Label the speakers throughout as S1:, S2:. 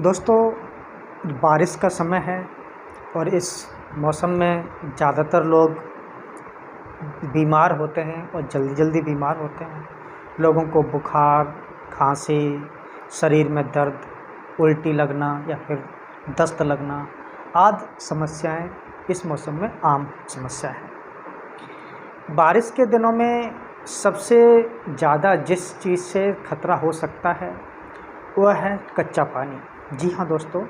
S1: दोस्तों, बारिश का समय है और इस मौसम में ज़्यादातर लोग बीमार होते हैं और जल्दी बीमार होते हैं। लोगों को बुखार, खांसी, शरीर में दर्द, उल्टी लगना या फिर दस्त लगना आदि समस्याएं इस मौसम में आम समस्या है। बारिश के दिनों में सबसे ज़्यादा जिस चीज़ से खतरा हो सकता है वह है कच्चा पानी। जी हाँ दोस्तों,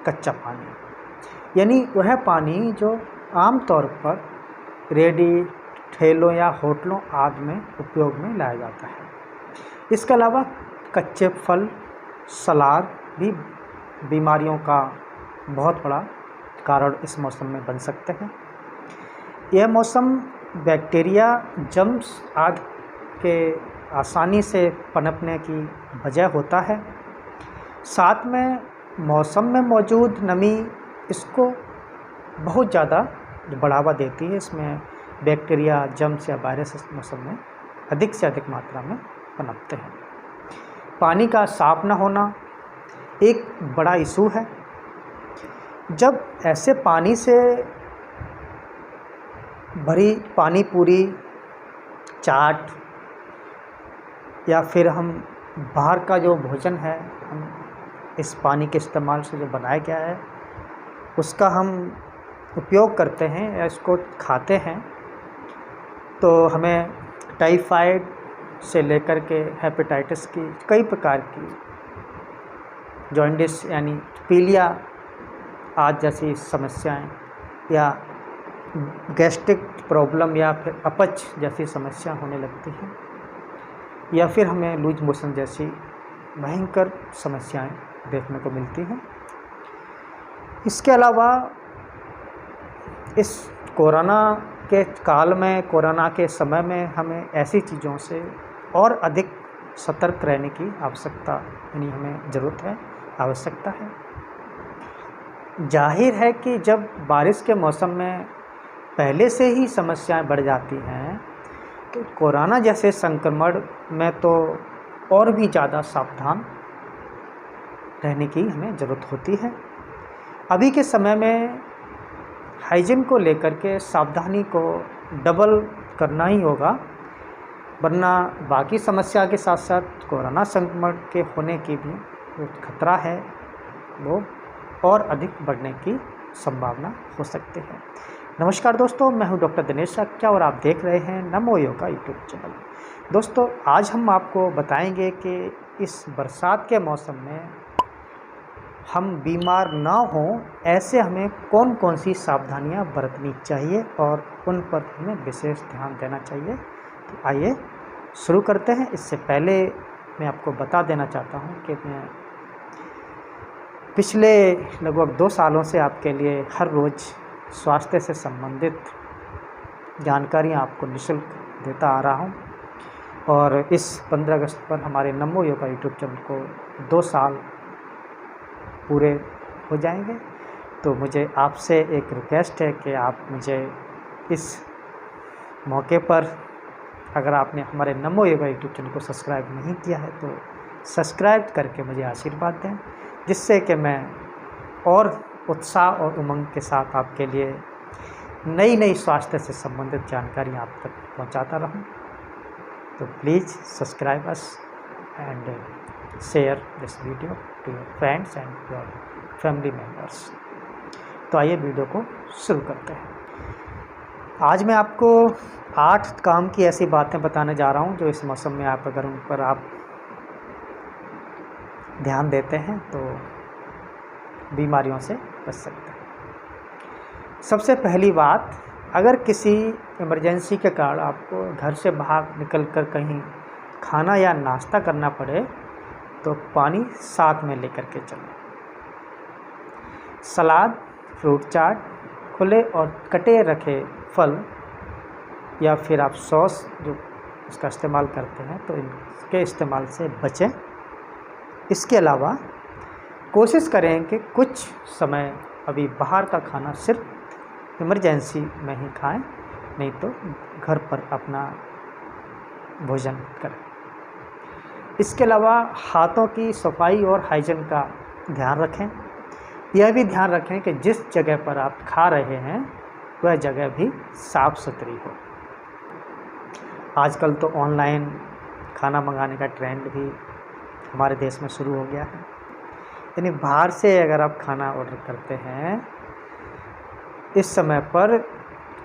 S1: कच्चा पानी यानी वह पानी जो आम तौर पर रेडी, ठेलों या होटलों आदि में उपयोग में लाया जाता है। इसके अलावा कच्चे फल, सलाद भी बीमारियों का बहुत बड़ा कारण इस मौसम में बन सकते हैं। यह मौसम बैक्टीरिया, जर्म्स आदि के आसानी से पनपने की वजह होता है। साथ में मौसम में मौजूद नमी इसको बहुत ज़्यादा बढ़ावा देती है। इसमें बैक्टीरिया, जर्म्स या वायरस इस मौसम में अधिक से अधिक मात्रा में पनपते हैं। पानी का साफ न होना एक बड़ा इशू है। जब ऐसे पानी से भरी पानी पूरी, चाट या फिर हम बाहर का जो भोजन है, हम इस पानी के इस्तेमाल से जो बनाया गया है उसका हम उपयोग करते हैं या इसको खाते हैं, तो हमें टाइफाइड से लेकर के हेपेटाइटिस की कई प्रकार की, जॉन्डिस यानी पीलिया आदि जैसी समस्याएं या गैस्ट्रिक प्रॉब्लम या फिर अपच जैसी समस्या होने लगती हैं, या फिर हमें लूज मोशन जैसी भयंकर समस्याएं देखने को मिलती हैं। इसके अलावा इस कोरोना के काल में, कोरोना के समय में हमें ऐसी चीज़ों से और अधिक सतर्क रहने की आवश्यकता यानी हमें ज़रूरत है, आवश्यकता है। जाहिर है कि जब बारिश के मौसम में पहले से ही समस्याएं बढ़ जाती हैं तो कोरोना जैसे संक्रमण में तो और भी ज़्यादा सावधान रहने की हमें ज़रूरत होती है। अभी के समय में हाइजीन को लेकर के सावधानी को डबल करना ही होगा, वरना बाकी समस्या के साथ साथ कोरोना संक्रमण के होने की भी जो खतरा है वो और अधिक बढ़ने की संभावना हो सकती है। नमस्कार दोस्तों, मैं हूं डॉक्टर दिनेश सक्या और आप देख रहे हैं नमो योगा यूट्यूब चैनल। दोस्तों, आज हम आपको बताएंगे कि इस बरसात के मौसम में हम बीमार ना हों, ऐसे हमें कौन कौन सी सावधानियां बरतनी चाहिए और उन पर हमें विशेष ध्यान देना चाहिए। तो आइए शुरू करते हैं। इससे पहले मैं आपको बता देना चाहता हूं कि मैं पिछले लगभग 2 सालों से आपके लिए हर रोज़ स्वास्थ्य से संबंधित जानकारियाँ आपको निःशुल्क देता आ रहा हूँ, और इस 15 अगस्त पर हमारे नमो योगा यूट्यूब चैनल को 2 साल पूरे हो जाएंगे। तो मुझे आपसे एक रिक्वेस्ट है कि आप मुझे इस मौके पर, अगर आपने हमारे नमो योगा यूट्यूब चैनल को सब्सक्राइब नहीं किया है तो सब्सक्राइब करके मुझे आशीर्वाद दें, जिससे कि मैं और उत्साह और उमंग के साथ आपके लिए नई स्वास्थ्य से संबंधित जानकारी आप तक पहुंचाता रहूं। तो please subscribe us and share this video to your friends and your family members. तो आइए वीडियो को शुरू करते हैं। आज मैं आपको 8 काम की ऐसी बातें बताने जा रहा हूं जो इस मौसम में आप अगर उन पर आप ध्यान देते हैं तो बीमारियों से बच सकते हैं। सबसे पहली बात, अगर किसी इमरजेंसी के कारण आपको घर से बाहर निकलकर कहीं खाना या नाश्ता करना पड़े तो पानी साथ में लेकर के चलें। सलाद, फ्रूट चाट, खुले और कटे रखे फल या फिर आप सॉस जो इसका इस्तेमाल करते हैं तो इनके इस्तेमाल से बचें। इसके अलावा कोशिश करें कि कुछ समय अभी बाहर का खाना सिर्फ इमरजेंसी में ही खाएं, नहीं तो घर पर अपना भोजन करें। इसके अलावा हाथों की सफाई और हाइजीन का ध्यान रखें। यह भी ध्यान रखें कि जिस जगह पर आप खा रहे हैं वह जगह भी साफ़ सुथरी हो। आजकल तो ऑनलाइन खाना मंगाने का ट्रेंड भी हमारे देश में शुरू हो गया है। यानी बाहर से अगर आप खाना ऑर्डर करते हैं, इस समय पर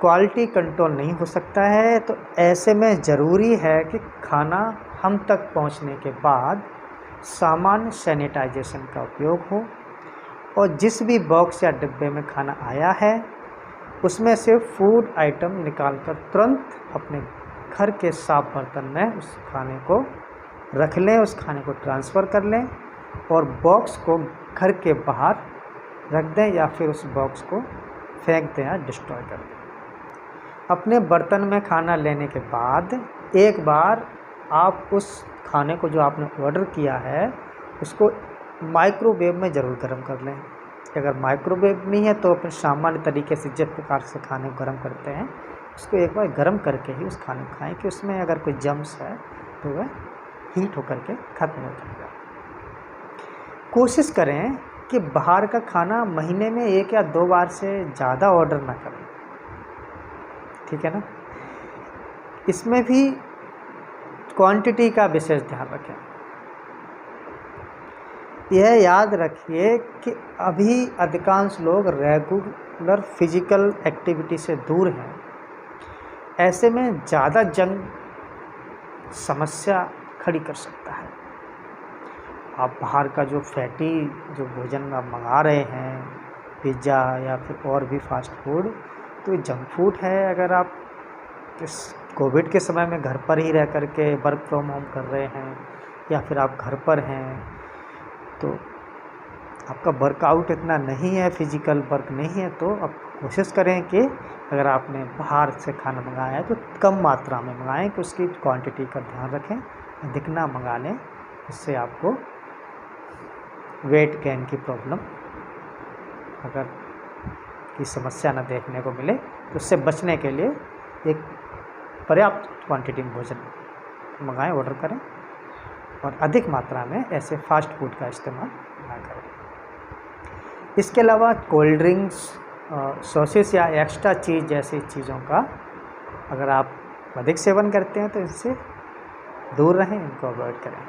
S1: क्वालिटी कंट्रोल नहीं हो सकता है, तो ऐसे में ज़रूरी है कि खाना हम तक पहुंचने के बाद सामान्य सैनिटाइजेशन का उपयोग हो और जिस भी बॉक्स या डिब्बे में खाना आया है उसमें से फूड आइटम निकालकर तुरंत अपने घर के साफ बर्तन में उस खाने को रख लें, उस खाने को ट्रांसफ़र कर लें और बॉक्स को घर के बाहर रख दें या फिर उस बॉक्स को फेंक दें या डिस्ट्रॉय कर दें। अपने बर्तन में खाना लेने के बाद एक बार आप उस खाने को जो आपने ऑर्डर किया है उसको माइक्रोवेव में ज़रूर गर्म कर लें। अगर माइक्रोवेव नहीं है तो अपने सामान्य तरीके से जिस प्रकार से खाने को गर्म करते हैं उसको एक बार गर्म करके ही उस खाने को खाएँ कि उसमें अगर कोई जम्स है तो वह हीट होकर के ख़त्म हो जाएगा। कोशिश करें कि बाहर का खाना महीने में 1 या 2 बार से ज़्यादा ऑर्डर ना करें, ठीक है ना। इसमें भी क्वांटिटी का विशेष ध्यान रखें। यह याद रखिए कि अभी अधिकांश लोग रेगुलर फिजिकल एक्टिविटी से दूर हैं। ऐसे में ज़्यादा जंक समस्या खड़ी कर सकता है। आप बाहर का जो फैटी जो भोजन आप मंगा रहे हैं, पिज़्ज़ा या फिर और भी फास्ट फूड, तो जंक फूड है। अगर आप इस कोविड के समय में घर पर ही रह कर के वर्क फ्रॉम होम कर रहे हैं या फिर आप घर पर हैं तो आपका वर्कआउट इतना नहीं है, फिजिकल वर्क नहीं है, तो आप कोशिश करें कि अगर आपने बाहर से खाना मंगाया है तो कम मात्रा में मंगाएं कि उसकी क्वांटिटी का ध्यान रखें, अधिक ना मंगा लें। इससे आपको वेट गेन की प्रॉब्लम अगर की समस्या ना देखने को मिले तो उससे बचने के लिए एक पर्याप्त क्वांटिटी में भोजन मंगाएं, ऑर्डर करें और अधिक मात्रा में ऐसे फास्ट फूड का इस्तेमाल ना करें। इसके अलावा कोल्ड ड्रिंक्स, सॉसेस या एक्स्ट्रा चीज़ जैसी चीज़ों का अगर आप अधिक सेवन करते हैं तो इससे दूर रहें, इनको अवॉइड करें।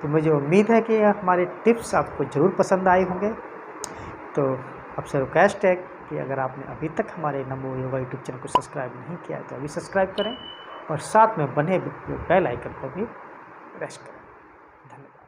S1: तो मुझे उम्मीद है कि हमारे टिप्स आपको ज़रूर पसंद आए होंगे। तो आपसे रिक्वेस्ट है कि अगर आपने अभी तक हमारे नमो योगा यूट्यूब चैनल को सब्सक्राइब नहीं किया है तो अभी सब्सक्राइब करें और साथ में बने बेल आइकन को भी प्रेस करें। धन्यवाद।